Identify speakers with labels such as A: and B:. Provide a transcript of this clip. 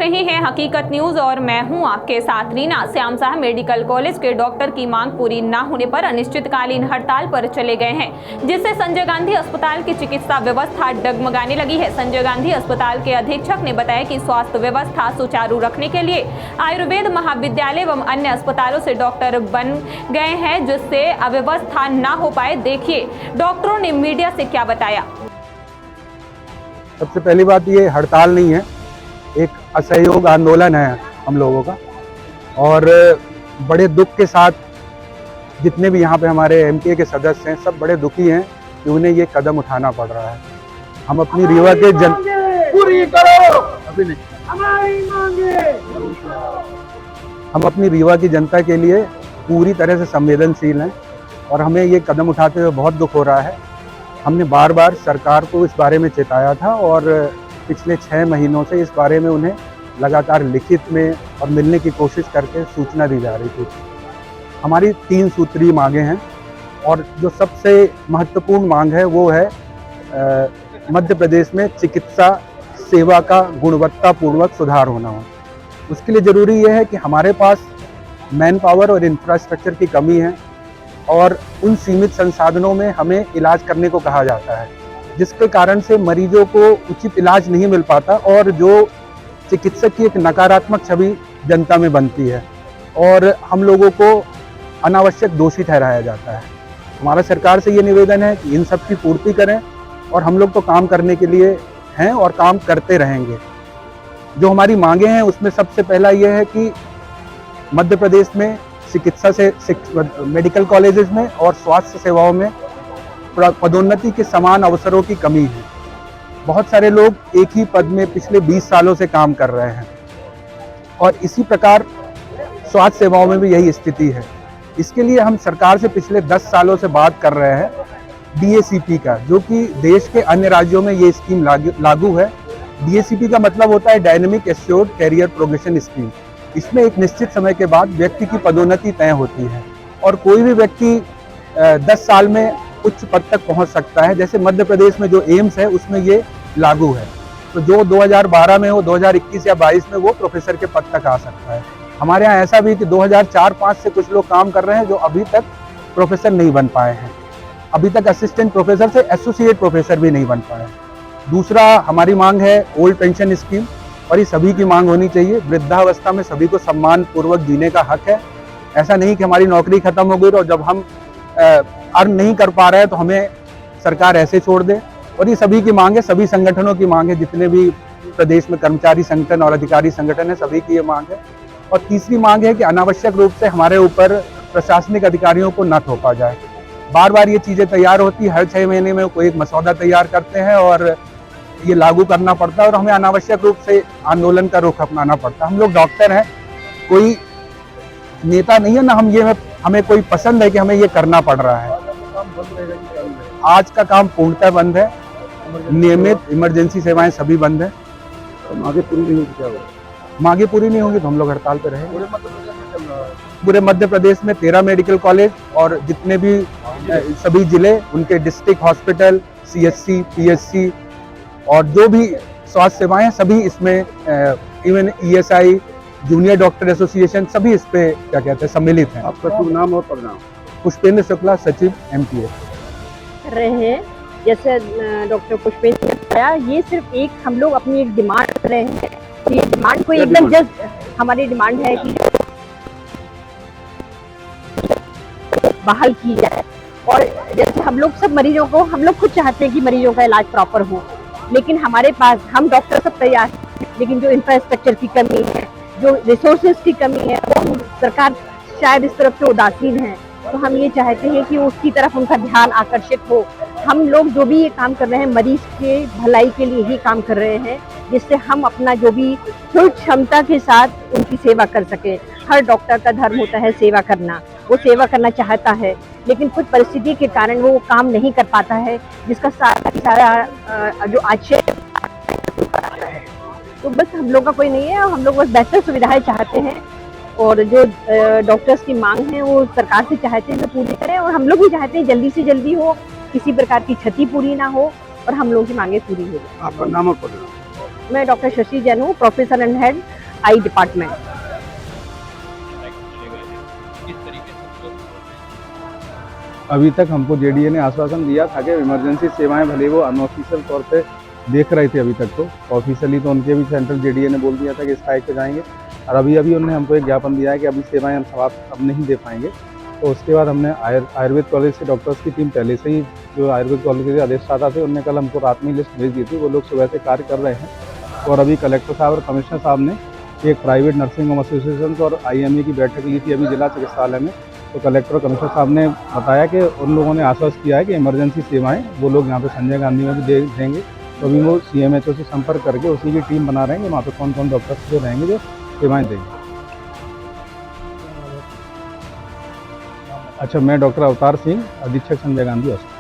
A: रहे हैं हकीकत न्यूज और मैं हूं आपके साथ रीना। श्याम साह मेडिकल कॉलेज के डॉक्टर की मांग पूरी न होने पर अनिश्चितकालीन हड़ताल पर चले गए हैं, जिससे संजय गांधी अस्पताल की चिकित्सा व्यवस्था डगमगाने लगी है। संजय गांधी अस्पताल के अधीक्षक ने बताया कि स्वास्थ्य व्यवस्था सुचारू रखने के लिए आयुर्वेद महाविद्यालय एवं अन्य अस्पतालों से डॉक्टर बन गए हैं, जिससे अव्यवस्था न हो पाए। देखिए डॉक्टरों ने मीडिया से क्या बताया।
B: सबसे पहली बात, ये हड़ताल नहीं है, एक असहयोग आंदोलन है हम लोगों का। और बड़े दुख के साथ जितने भी यहाँ पे हमारे एमपीए के सदस्य हैं, सब बड़े दुखी हैं कि उन्हें ये कदम उठाना पड़ रहा है। हम अपनी रीवा के
C: पूरी करो,
B: अभी नहीं,
C: हमारी मांगे।
B: हम अपनी रीवा की जनता के लिए पूरी तरह से संवेदनशील हैं और हमें ये कदम उठाते हुए बहुत दुख हो रहा है। हमने बार बार सरकार को इस बारे में चेताया था और पिछले 6 महीनों से इस बारे में उन्हें लगातार लिखित में और मिलने की कोशिश करके सूचना दी जा रही थी। हमारी 3 सूत्रीय मांगे हैं और जो सबसे महत्वपूर्ण मांग है वो है मध्य प्रदेश में चिकित्सा सेवा का गुणवत्तापूर्वक सुधार होना हो। उसके लिए ज़रूरी यह है कि हमारे पास मैन पावर और इंफ्रास्ट्रक्चर की कमी है और उन सीमित संसाधनों में हमें इलाज करने को कहा जाता है, जिसके कारण से मरीजों को उचित इलाज नहीं मिल पाता और जो चिकित्सक की एक नकारात्मक छवि जनता में बनती है और हम लोगों को अनावश्यक दोषी ठहराया जाता है। हमारा सरकार से ये निवेदन है कि इन सब की पूर्ति करें और हम लोग तो काम करने के लिए हैं और काम करते रहेंगे। जो हमारी मांगे हैं उसमें सबसे पहला यह है कि मध्य प्रदेश में चिकित्सा से मेडिकल कॉलेजेस में और स्वास्थ्य सेवाओं में पदोन्नति के समान अवसरों की कमी है। बहुत सारे लोग एक ही पद में पिछले 20 सालों से काम कर रहे हैं और इसी प्रकार स्वास्थ्य सेवाओं में भी यही स्थिति है। इसके लिए हम सरकार से पिछले 10 सालों से बात कर रहे हैं DACP का, जो कि देश के अन्य राज्यों में ये स्कीम लागू है। DACP का मतलब होता है dynamic assured career progression scheme. इसमें एक निश्चित समय के बाद व्यक्ति की पदोन्नति तय होती है और कोई भी व्यक्ति 10 साल में उच्च पद तक पहुंच सकता है। जैसे मध्य प्रदेश में जो एम्स है उसमें ये लागू है, तो जो 2012 में हो 2021 या 22 में वो प्रोफेसर के पद तक आ सकता है। हमारे यहाँ ऐसा भी कि 2004-05 से कुछ लोग काम कर रहे हैं जो अभी तक प्रोफेसर नहीं बन पाए हैं, अभी तक असिस्टेंट प्रोफेसर से एसोसिएट प्रोफेसर भी नहीं बन पाए। दूसरा हमारी मांग है ओल्ड पेंशन स्कीम, और ये सभी की मांग होनी चाहिए। वृद्धावस्था में सभी को सम्मान पूर्वक जीने का हक है। ऐसा नहीं कि हमारी नौकरी खत्म हो गई और जब हम अर्न नहीं कर पा रहे हैं तो हमें सरकार ऐसे छोड़ दे। और ये सभी की मांग है, सभी संगठनों की मांग है, जितने भी प्रदेश में कर्मचारी संगठन और अधिकारी संगठन है सभी की ये मांग है। और तीसरी मांग है कि अनावश्यक रूप से हमारे ऊपर प्रशासनिक अधिकारियों को न थोपा जाए। बार बार ये चीज़ें तैयार होती, हर 6 महीने में कोई एक मसौदा तैयार करते हैं और ये लागू करना पड़ता है और हमें अनावश्यक रूप से आंदोलन का रुख अपनाना पड़ता है। हम लोग डॉक्टर हैं, कोई नेता नहीं है ना, हमें कोई पसंद है कि हमें ये करना पड़ रहा है। आज का काम पूर्णतः बंद है, नियमित इमरजेंसी सेवाएं सभी बंद है।
C: मांगे पूरी नहीं होगी क्या होगा?
B: मांगे पूरी नहीं होंगी तो हम लोग हड़ताल पे रहेंगे। पूरे मध्य प्रदेश में 13 मेडिकल कॉलेज और जितने भी सभी जिले, उनके डिस्ट्रिक्ट हॉस्पिटल, CHC, PHC और जो भी स्वास्थ्य सेवाएं सभी इसमें, even ESI, junior doctor association, सभी इस पे क्या कहते हैं सम्मिलित हैं।
C: आपका शुभ नाम और पदनाम?
B: पुष्पेंद्र शुक्ला, सचिव MPA।
D: कर रहे हैं, जैसे डॉक्टर पुष्पेंद्र ने बताया, ये सिर्फ एक हम लोग अपनी एक डिमांड कर रहे हैं। ये डिमांड को एकदम जस्ट हमारी डिमांड है कि बहाल की जाए। और जैसे हम लोग सब मरीजों को, हम लोग खुद चाहते हैं कि मरीजों का इलाज प्रॉपर हो, लेकिन हमारे पास, हम डॉक्टर सब तैयार हैं, लेकिन जो इंफ्रास्ट्रक्चर की कमी है, जो रिसोर्सेज की कमी है, वो सरकार शायद इस तरफ से उदासीन है। तो हम ये चाहते हैं कि उसकी तरफ उनका ध्यान आकर्षित हो। हम लोग जो भी ये काम कर रहे हैं मरीज के भलाई के लिए ही काम कर रहे हैं, जिससे हम अपना जो भी पूर्ण क्षमता के साथ उनकी सेवा कर सकें। हर डॉक्टर का धर्म होता है सेवा करना, वो सेवा करना चाहता है, लेकिन कुछ परिस्थिति के कारण वो काम नहीं कर पाता है, जिसका सारा जो आशय तो बस हम लोग का कोई नहीं है। हम लोग बस बेहतर सुविधाएं चाहते हैं और जो डॉक्टर्स की मांग है वो सरकार से चाहते हैं कि पूरी करें, और हम लोग भी चाहते हैं जल्दी से जल्दी हो, किसी प्रकार की क्षति पूरी ना हो और हम लोगों की मांगे पूरी हो।
C: आपका नाम और पद?
D: मैं डॉक्टर शशि जैन हूँ, professor and head I department.
B: अभी तक हमको जेडीए ने आश्वासन दिया था कि इमरजेंसी सेवाएं भले वो अनऑफिशियल तौर पे देख रहे थे अभी तक, तो ऑफिशियली तो उनके भी सेंट्रल जेडीए ने बोल दिया था कि स्ट्राइक पे जाएंगे, और अभी उन्होंने हमको एक ज्ञापन दिया है कि अभी सेवाएं हम अब नहीं दे पाएंगे। तो उसके बाद हमने आयुर्वेद कॉलेज के डॉक्टर्स की टीम पहले से ही, जो आयुर्वेद कॉलेज के अधिष्ठाता थे, उन्होंने कल हमको रात में लिस्ट भेज दी थी, वो लोग सुबह से कार्य कर रहे हैं। और अभी कलेक्टर साहब और कमिश्नर साहब ने एक प्राइवेट नर्सिंग होम एसोसिएशन और IMA की बैठक ली थी अभी जिला चिकित्सालय में। तो कलेक्टर और कमिश्नर साहब ने बताया कि उन लोगों ने आश्वस्त किया है कि इमरजेंसी सेवाएं वो लोग यहाँ पे संजय गांधी में भी देंगे। तो अभी वो CMHO से संपर्क करके उसी की टीम बना रहे हैं, वहाँ पे कौन कौन डॉक्टर्स जो रहेंगे जो सेवाएं देंगे। अच्छा, मैं डॉक्टर अवतार सिंह, अधीक्षक संजय गांधी हॉस्पिटल।